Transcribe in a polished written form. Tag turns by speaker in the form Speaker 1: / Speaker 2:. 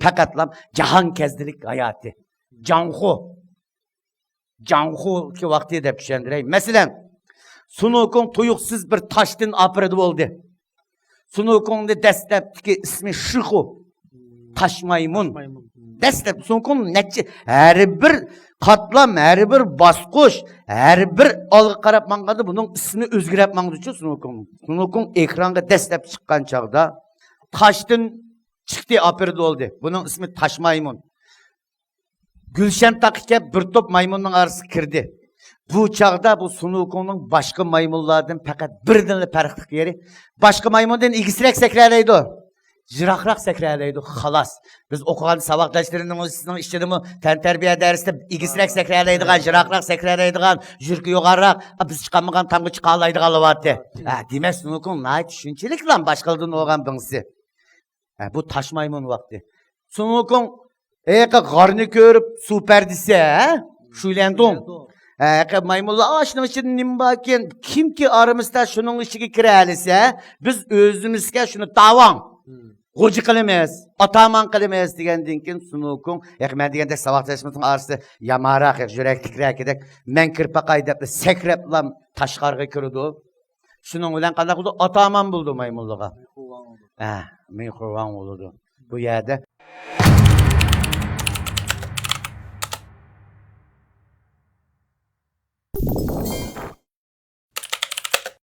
Speaker 1: Pakatlam cahan kezdilik hayatı. Canhu ki vakti dep düşendirey. Mesela Sunukun tuyuksuz bir taştın apredi oldu. Sunukun de destekki ismi Şıhu. Taş maymun. Destek Sunukun netçi. Her bir katlam, her bir baskuş, her bir algı qarap mangadı bunun ismini özgürep mangadı için Sunukun. Sunukun ekranga destek çıkan çağda taştın çıktı apredi oldu. Bunun ismi taş maymun. Gülşen takike bir top maymunun arası kirdi. Bu çağda bu Sunukunun başka maymunlardan fakat birdenle farklı yeri. Başka maymundan ilgisirek sekreleydi o. Jirakrak sekreleydi halas. Biz okuyan sabahdaşlarının işçiliğini terbiye dersinde ilgisirek sekreleydi kan, jirakrak sekreleydi kan, jürkü yukarrak, biz çıkamagan tamgı çıkalaydı kalıvatı. Demek Sunukun ne düşüncelik lan başkalarından oğan bınsı. Bu taş maymun vakti. Sunukun karnı körüp superdise, şuylendin. Maymunlar aşının için nimbaken kim ki aramızda şunun işi kiralise biz özümüzge şunu davam. Kocu kılamayız, ataman kılamayız degenden kin Sunukun. Ben degende sabahtaşımızın arası yamarak, jürek tikrek edek. Men kırpa kaydaklı sekreplam taşkarga kırdı. Şunun ulan kandak oldu, ataman buldu maymunluğa. Men kurban oldu. Bu yerde.